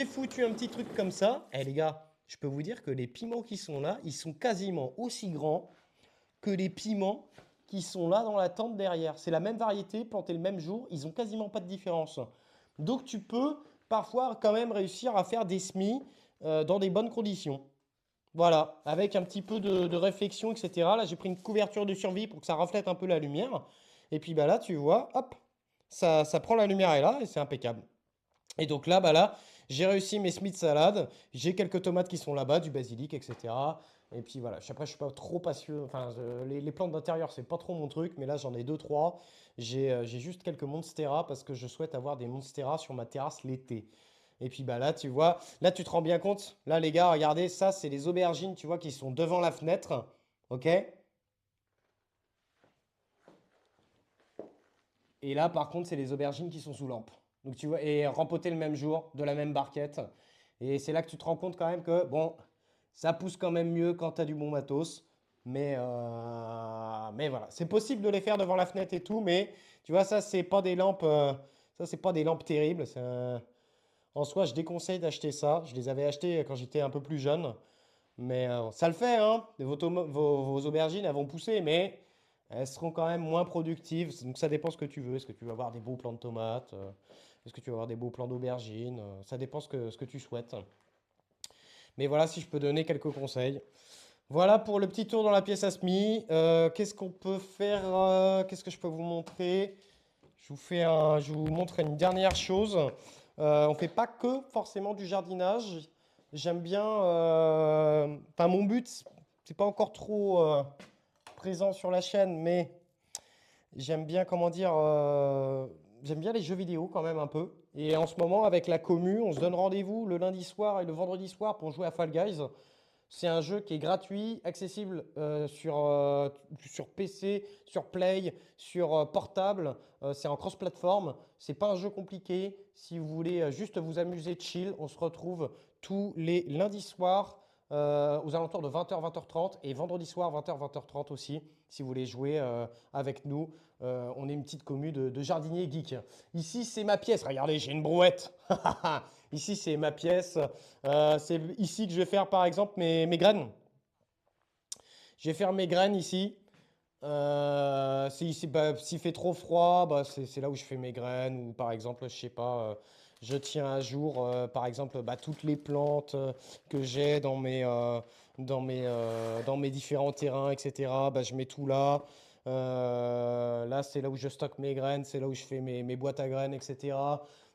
foutu un petit truc comme ça. Eh les gars, je peux vous dire que les piments qui sont là, ils sont quasiment aussi grands que les piments qui sont là dans la tente derrière. C'est la même variété, plantée le même jour, ils ont quasiment pas de différence. Donc tu peux parfois quand même réussir à faire des semis dans des bonnes conditions. Voilà, avec un petit peu de réflexion, etc. Là, j'ai pris une couverture de survie pour que ça reflète un peu la lumière. Et puis bah là, tu vois, hop, ça prend la lumière est là et c'est impeccable. Et donc là, bah là, j'ai réussi mes Smith salades. J'ai quelques tomates qui sont là-bas, du basilic, etc. Et puis voilà. Après, je suis pas trop passionné. Enfin, les plantes d'intérieur, c'est pas trop mon truc, mais là, j'en ai deux, trois. J'ai juste quelques monstera parce que je souhaite avoir des monstera sur ma terrasse l'été. Et puis bah là, tu vois, là, tu te rends bien compte. Là, les gars, regardez, ça, c'est les aubergines, tu vois, qui sont devant la fenêtre. OK? Et là, par contre, c'est les aubergines qui sont sous lampe. Donc, tu vois, et rempotées le même jour, de la même barquette. Et c'est là que tu te rends compte quand même que, bon, ça pousse quand même mieux quand tu as du bon matos. Mais voilà, c'est possible de les faire devant la fenêtre et tout, mais tu vois, ça, c'est pas des lampes, ça, c'est pas des lampes terribles. En soi, je déconseille d'acheter ça. Je les avais achetées quand j'étais un peu plus jeune. Mais ça le fait, hein. Vos aubergines, elles vont pousser, mais elles seront quand même moins productives. Donc ça dépend ce que tu veux. Est-ce que tu veux avoir des beaux plants de tomates? Est-ce que tu veux avoir des beaux plants d'aubergines? Ça dépend ce que tu souhaites. Mais voilà, si je peux donner quelques conseils. Voilà pour le petit tour dans la pièce à semis. Qu'est-ce qu'on peut faire? Qu'est-ce que je peux vous montrer? Je vous montre une dernière chose. On ne fait pas que forcément du jardinage. J'aime bien. Enfin, mon but, c'est pas encore trop présent sur la chaîne, mais j'aime bien, comment dire, j'aime bien les jeux vidéo quand même un peu. Et en ce moment, avec la commu, on se donne rendez-vous le lundi soir et le vendredi soir pour jouer à Fall Guys. C'est un jeu qui est gratuit, accessible sur PC, sur Play, sur portable. C'est en cross-platform. C'est pas un jeu compliqué. Si vous voulez juste vous amuser, chill, on se retrouve tous les lundis soirs aux alentours de 20h, 20h30 et vendredi soir 20h, 20h30 aussi. Si vous voulez jouer avec nous, on est une petite commu de jardiniers geeks. Ici, c'est ma pièce. Regardez, j'ai une brouette. Ici, c'est ma pièce. C'est ici que je vais faire par exemple mes graines. Je vais faire mes graines ici. S'il fait trop froid, bah, c'est là où je fais mes graines. Ou par exemple, je sais pas, je tiens à jour par exemple bah, toutes les plantes que j'ai dans mes différents terrains, etc. Bah, je mets tout là. Là, c'est là où je stocke mes graines, c'est là où je fais mes boîtes à graines, etc.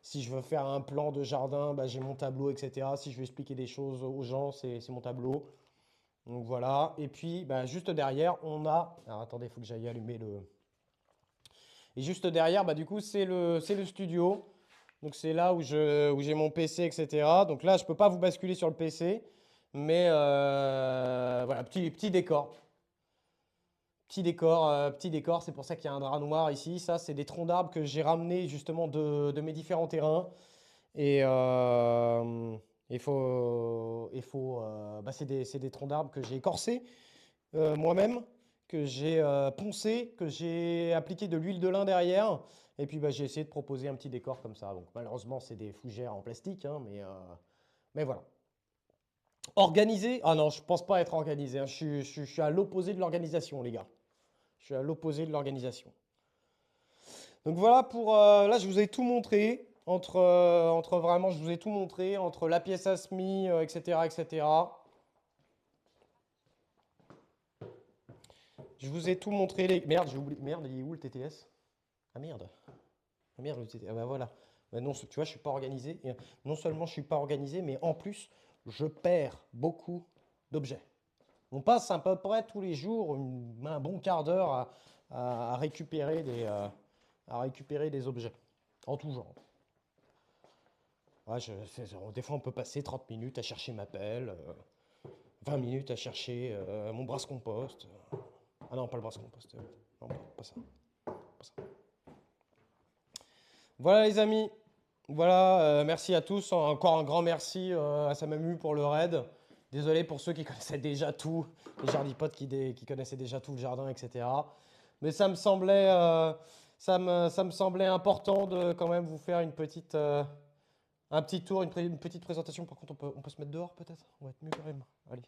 Si je veux faire un plan de jardin, bah, j'ai mon tableau, etc. Si je veux expliquer des choses aux gens, c'est mon tableau. Donc voilà. Et puis, bah, juste derrière, on a. Alors attendez, il faut que j'aille allumer le. Et juste derrière, bah, du coup, c'est le studio. Donc c'est là où j'ai mon PC, etc. Donc là, je ne peux pas vous basculer sur le PC. Mais voilà, petit décor. Petit décor, c'est pour ça qu'il y a un drap noir ici. Ça, c'est des troncs d'arbres que j'ai ramenés justement de mes différents terrains. Et bah, c'est des troncs d'arbres que j'ai écorcés moi-même, que j'ai poncé, que j'ai appliqué de l'huile de lin derrière. Et puis bah, j'ai essayé de proposer un petit décor comme ça. Donc malheureusement, c'est des fougères en plastique, hein, mais voilà. Organisé? Ah non, je pense pas être organisé, hein. Je suis à l'opposé de l'organisation, les gars. Je suis à l'opposé de l'organisation. Donc voilà pour... là, je vous ai tout montré. Entre vraiment, je vous ai tout montré. Entre la pièce à semis, etc., etc. Je vous ai tout montré. Merde, j'ai oublié. Merde, il est où le TTS? Ah merde. Ah merde, le TTS. Ah bah voilà. Bah non, tu vois, je suis pas organisé. Et non seulement je suis pas organisé, mais en plus, je perds beaucoup d'objets. On passe à peu près tous les jours un bon quart d'heure à récupérer des objets. En tout genre. Ouais, des fois, on peut passer 30 minutes à chercher ma pelle, 20 minutes à chercher mon brasse-compost. Ah non, pas le brasse-compost. Non, pas ça. Pas ça. Voilà, les amis. Voilà, merci à tous. Encore un grand merci à Samamu pour le raid. Désolé pour ceux qui connaissaient déjà tout, les jardipotes qui connaissaient déjà tout le jardin, etc. Mais ça me semblait important de quand même vous faire Un petit tour, une petite présentation. Par contre, on peut se mettre dehors peut-être? On va être mieux quand même. Allez.